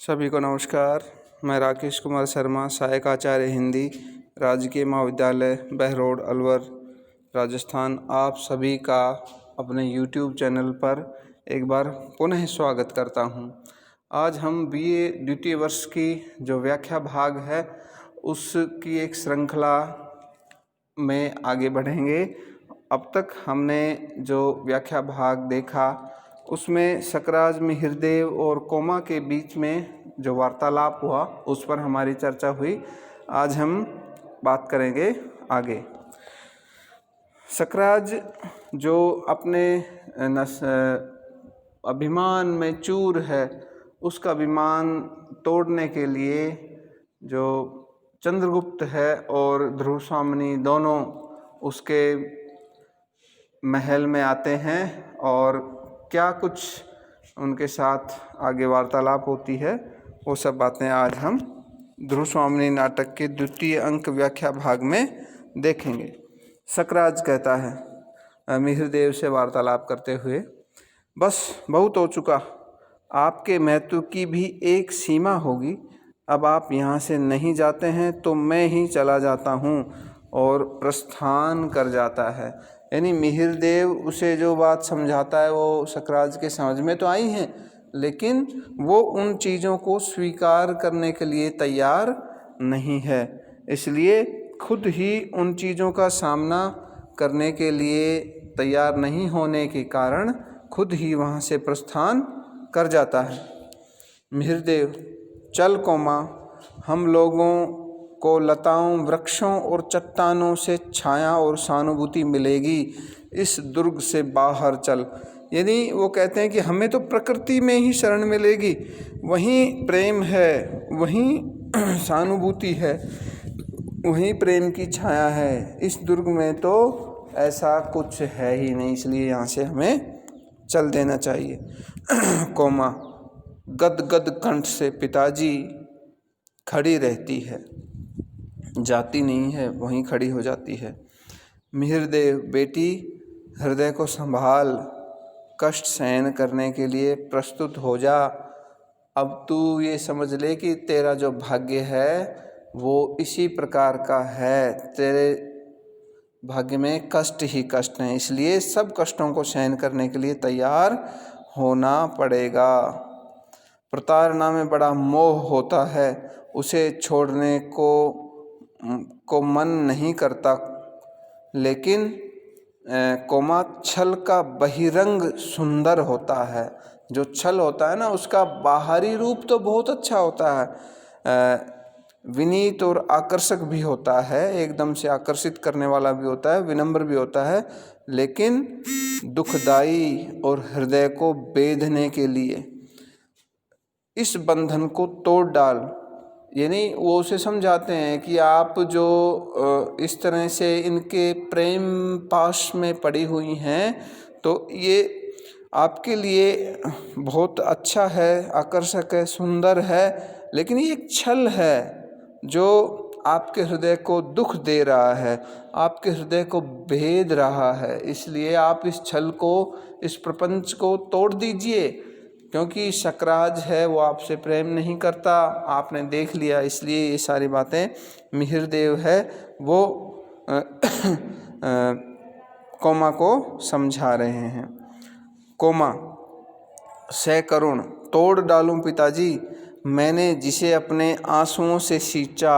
सभी को नमस्कार। मैं राकेश कुमार शर्मा, सहायक आचार्य हिंदी, राजकीय महाविद्यालय बहरोड, अलवर, राजस्थान, आप सभी का अपने YouTube चैनल पर एक बार पुनः स्वागत करता हूं। आज हम BA द्वितीय वर्ष की जो व्याख्या भाग है उसकी एक श्रृंखला में आगे बढ़ेंगे। अब तक हमने जो व्याख्या भाग देखा उसमें सकराज, मिहिरदेव और कोमा के बीच में जो वार्तालाप हुआ उस पर हमारी चर्चा हुई। आज हम बात करेंगे आगे। सकराज जो अपने अभिमान में चूर है, उसका अभिमान तोड़ने के लिए जो चंद्रगुप्त है और ध्रुवस्वामिनी दोनों उसके महल में आते हैं और क्या कुछ उनके साथ आगे वार्तालाप होती है, वो सब बातें आज हम ध्रुवस्वामिनी नाटक के द्वितीय अंक व्याख्या भाग में देखेंगे। सकराज कहता है मिहिरदेव से वार्तालाप करते हुए, बस बहुत हो चुका, आपके महत्व की भी एक सीमा होगी। अब आप यहाँ से नहीं जाते हैं तो मैं ही चला जाता हूँ, और प्रस्थान कर जाता है। यानी मिहिरदेव उसे जो बात समझाता है वो सकराज के समझ में तो आई हैं, लेकिन वो उन चीज़ों को स्वीकार करने के लिए तैयार नहीं है। इसलिए खुद ही उन चीज़ों का सामना करने के लिए तैयार नहीं होने के कारण खुद ही वहाँ से प्रस्थान कर जाता है। मिहिरदेव, चल कोमा, हम लोगों को लताओं, वृक्षों और चट्टानों से छाया और सहानुभूति मिलेगी। इस दुर्ग से बाहर चल। यानी वो कहते हैं कि हमें तो प्रकृति में ही शरण मिलेगी, वहीं प्रेम है, वहीं सहानुभूति है, वहीं प्रेम की छाया है। इस दुर्ग में तो ऐसा कुछ है ही नहीं, इसलिए यहाँ से हमें चल देना चाहिए। कोमा गदगद कंठ से, पिताजी, खड़ी रहती है, जाती नहीं है, वहीं खड़ी हो जाती है। मिहिरदेव, बेटी, हृदय को संभाल, कष्ट सहन करने के लिए प्रस्तुत हो जा। अब तू ये समझ ले कि तेरा जो भाग्य है वो इसी प्रकार का है, तेरे भाग्य में कष्ट ही कष्ट हैं, इसलिए सब कष्टों को सहन करने के लिए तैयार होना पड़ेगा। प्रताड़ना में बड़ा मोह होता है, उसे छोड़ने को मन नहीं करता, लेकिन कोमा छल का बहिरंग सुंदर होता है। जो छल होता है ना, उसका बाहरी रूप तो बहुत अच्छा होता है, विनीत और आकर्षक भी होता है, एकदम से आकर्षित करने वाला भी होता है, विनम्र भी होता है, लेकिन दुखदाई और हृदय को बेधने के लिए इस बंधन को तोड़ डाल। यानी वो उसे समझाते हैं कि आप जो इस तरह से इनके प्रेम पाश में पड़ी हुई हैं, तो ये आपके लिए बहुत अच्छा है, आकर्षक है, सुंदर है, लेकिन ये एक छल है जो आपके हृदय को दुख दे रहा है, आपके हृदय को भेद रहा है। इसलिए आप इस छल को, इस प्रपंच को तोड़ दीजिए, क्योंकि सकराज है वो आपसे प्रेम नहीं करता, आपने देख लिया। इसलिए ये सारी बातें मिहिरदेव है वो कोमा को समझा रहे हैं। कोमा, सकरुण, तोड़ डालूं पिताजी, मैंने जिसे अपने आंसुओं से सींचा,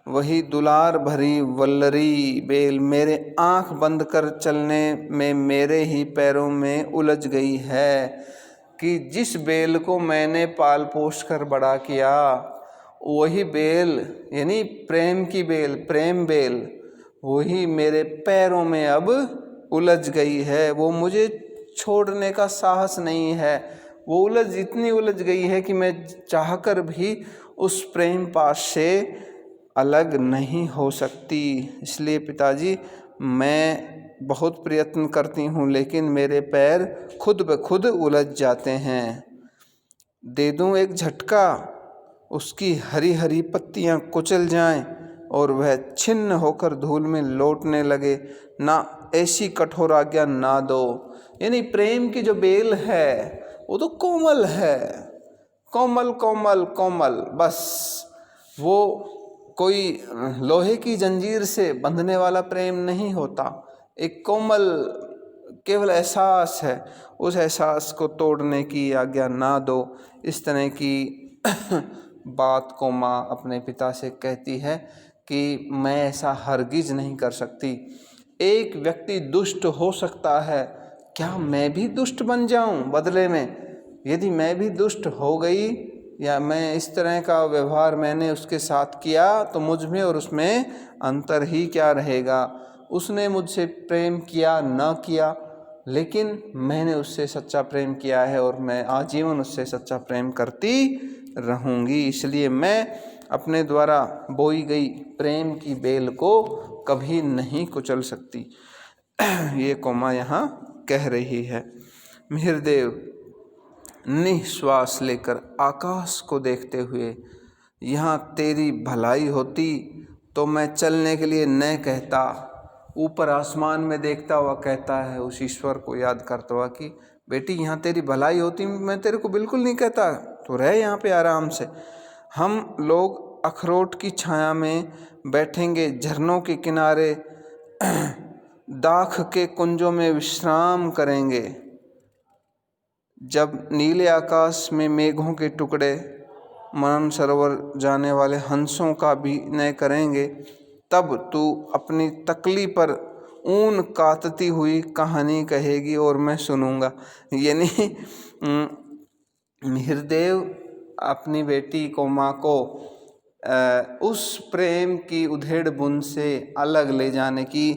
वही दुलार भरी वल्लरी बेल मेरे आँख बंद कर चलने में मेरे ही पैरों में उलझ गई है। कि जिस बेल को मैंने पाल पोस कर बड़ा किया, वही बेल, यानी प्रेम की बेल, प्रेम बेल, वही मेरे पैरों में अब उलझ गई है। वो मुझे छोड़ने का साहस नहीं है, वो इतनी उलझ गई है कि मैं चाहकर भी उस प्रेम पाश से अलग नहीं हो सकती। इसलिए पिताजी, मैं बहुत प्रयत्न करती हूँ, लेकिन मेरे पैर खुद ब खुद उलझ जाते हैं। दे दूँ एक झटका, उसकी हरी हरी पत्तियाँ कुचल जाएं और वह छिन्न होकर धूल में लौटने लगे, ना ऐसी कठोर आज्ञा ना दो। यानी प्रेम की जो बेल है वो तो कोमल है, कोमल कोमल कोमल, बस वो कोई लोहे की जंजीर से बंधने वाला प्रेम नहीं होता। एक कोमल केवल एहसास है, उस एहसास को तोड़ने की आज्ञा ना दो। इस तरह की बात को माँ अपने पिता से कहती है कि मैं ऐसा हरगिज नहीं कर सकती। एक व्यक्ति दुष्ट हो सकता है, क्या मैं भी दुष्ट बन जाऊं बदले में? यदि मैं भी दुष्ट हो गई या मैं इस तरह का व्यवहार मैंने उसके साथ किया तो मुझ में और उसमें अंतर ही क्या रहेगा? उसने मुझसे प्रेम किया ना किया, लेकिन मैंने उससे सच्चा प्रेम किया है और मैं आजीवन उससे सच्चा प्रेम करती रहूँगी। इसलिए मैं अपने द्वारा बोई गई प्रेम की बेल को कभी नहीं कुचल सकती। ये कोमा यहाँ कह रही है। मिहिरदेव निश्वास लेकर आकाश को देखते हुए, यहाँ तेरी भलाई होती तो मैं चलने के लिए न कहता। ऊपर आसमान में देखता हुआ कहता है उस ईश्वर को याद करता हुआ कि बेटी यहाँ तेरी भलाई होती मैं तेरे को बिल्कुल नहीं कहता, तो रह यहाँ पे आराम से। हम लोग अखरोट की छाया में बैठेंगे, झरनों के किनारे दाख के कुंजों में विश्राम करेंगे। जब नीले आकाश में मेघों के टुकड़े मनन सरोवर जाने वाले हंसों का भी नय करेंगे, तब तू अपनी तकली पर ऊन काटती हुई कहानी कहेगी और मैं सुनूंगा। यानी मिहिरदेव अपनी बेटी कोमा को उस प्रेम की उधेड़ बुन से अलग ले जाने की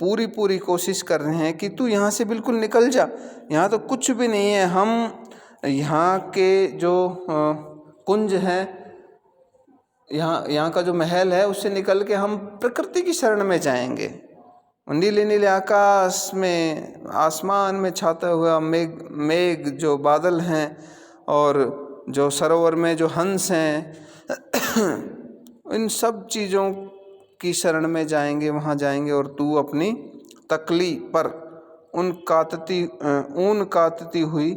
पूरी कोशिश कर रहे हैं कि तू यहाँ से बिल्कुल निकल जा, यहाँ तो कुछ भी नहीं है। हम यहाँ के जो कुंज हैं, यहाँ का जो महल है, उससे निकल के हम प्रकृति की शरण में जाएंगे। नीले नीले आकाश में, आसमान में छाता हुआ मेघ जो बादल हैं और जो सरोवर में जो हंस हैं, इन सब चीज़ों की शरण में जाएंगे, वहाँ जाएंगे और तू अपनी तकली पर ऊन काटती हुई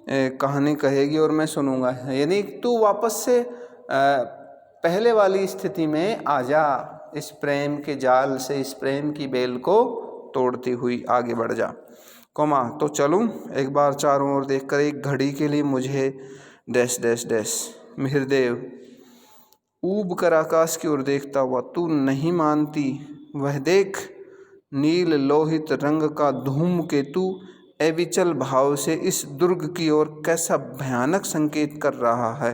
कहानी कहेगी और मैं सुनूंगा। यानी तू वापस से पहले वाली स्थिति में आ जा, इस प्रेम के जाल से, इस प्रेम की बेल को तोड़ती हुई आगे बढ़ जा। कोमा तो चलूं एक बार चारों ओर देखकर, एक घड़ी के लिए मुझे डैश डैश डैश। मिहिरदेव ऊब कर आकाश की ओर देखता हुआ, तू नहीं मानती, वह देख नील लोहित रंग का धूमकेतु अविचल भाव से इस दुर्ग की ओर कैसा भयानक संकेत कर रहा है।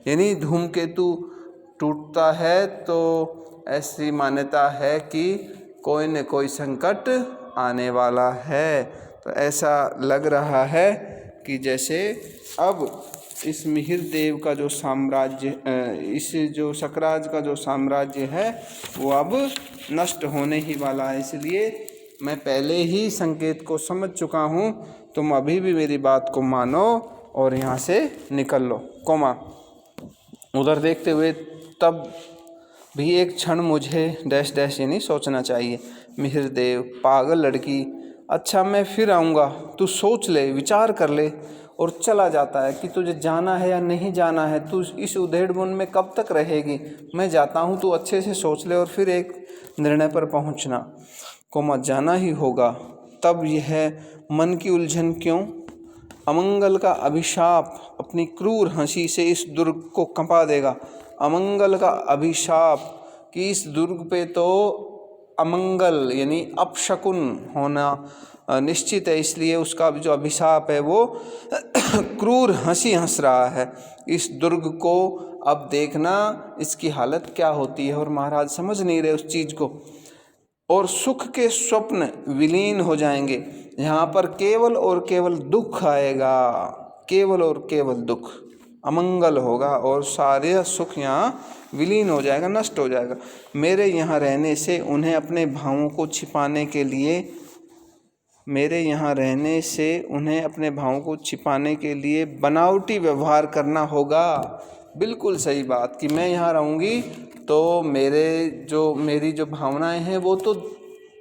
यानी धूमकेतु टूटता है तो ऐसी मान्यता है कि कोई न कोई संकट आने वाला है। तो ऐसा लग रहा है कि जैसे अब इस मिहिरदेव का जो साम्राज्य, इस जो सकराज का जो साम्राज्य है वो अब नष्ट होने ही वाला है। इसलिए मैं पहले ही संकेत को समझ चुका हूँ, तुम अभी भी मेरी बात को मानो और यहाँ से निकल लो। कोमा उधर देखते हुए, तब भी एक क्षण मुझे डैश डैश यानी सोचना चाहिए। मिहिरदेव पागल लड़की, अच्छा मैं फिर आऊँगा, तू सोच ले, विचार कर ले। और चला जाता है कि तुझे जाना है या नहीं जाना है, तू इस उधेड़-बुन में कब तक रहेगी। मैं जाता हूँ, तू अच्छे से सोच ले और फिर एक निर्णय पर पहुँचना। कोमा जाना ही होगा। तब यह मन की उलझन क्यों? अमंगल का अभिशाप अपनी क्रूर हंसी से इस दुर्ग को कंपा देगा। अमंगल का अभिशाप कि इस दुर्ग पे तो अमंगल यानी अपशकुन होना निश्चित है, इसलिए उसका जो अभिशाप है वो क्रूर हंसी हंस रहा है। इस दुर्ग को अब देखना, इसकी हालत क्या होती है। और महाराज समझ नहीं रहे उस चीज़ को, और सुख के स्वप्न विलीन हो जाएंगे। यहाँ पर केवल और केवल दुख आएगा, केवल और केवल दुख, अमंगल होगा और सारे सुख यहाँ विलीन हो जाएगा, नष्ट हो जाएगा। मेरे यहाँ रहने से उन्हें अपने भावों को छिपाने के लिए, मेरे यहाँ रहने से उन्हें अपने भावों को छिपाने के लिए बनावटी व्यवहार करना होगा। बिल्कुल सही बात कि मैं यहाँ रहूँगी तो मेरी जो भावनाएं हैं वो तो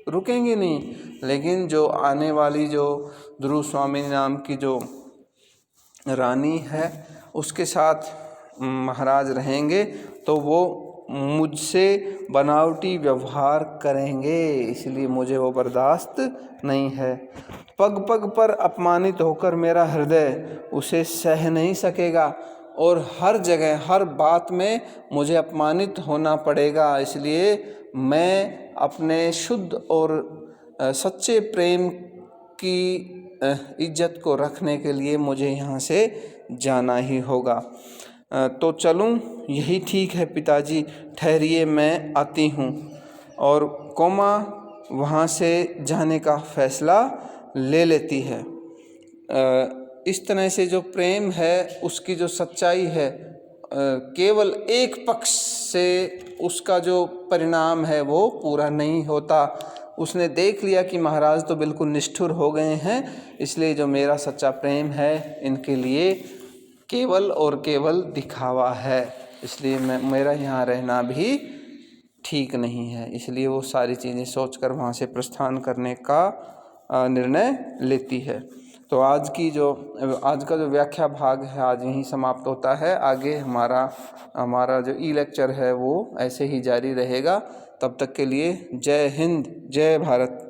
रुकेंगी नहीं, लेकिन जो आने वाली जो ध्रुव स्वामी नाम की जो रानी है उसके साथ महाराज रहेंगे तो वो मुझसे बनावटी व्यवहार करेंगे, इसलिए मुझे वो बर्दाश्त नहीं है। पग पग पर अपमानित होकर मेरा हृदय उसे सह नहीं सकेगा और हर जगह हर बात में मुझे अपमानित होना पड़ेगा, इसलिए मैं अपने शुद्ध और सच्चे प्रेम की इज्जत को रखने के लिए मुझे यहाँ से जाना ही होगा। तो चलूँ, यही ठीक है पिताजी, ठहरिए मैं आती हूँ। और कोमा वहाँ से जाने का फैसला ले लेती है। इस तरह से जो प्रेम है उसकी जो सच्चाई है, केवल एक पक्ष से उसका जो परिणाम है वो पूरा नहीं होता। उसने देख लिया कि महाराज तो बिल्कुल निष्ठुर हो गए हैं, इसलिए जो मेरा सच्चा प्रेम है इनके लिए केवल और केवल दिखावा है, इसलिए मेरा यहाँ रहना भी ठीक नहीं है। इसलिए वो सारी चीज़ें सोचकर वहाँ से प्रस्थान करने का निर्णय लेती है। तो आज का जो व्याख्या भाग है आज यहीं समाप्त होता है। आगे हमारा जो ई लेक्चर है वो ऐसे ही जारी रहेगा। तब तक के लिए जय हिंद, जय भारत।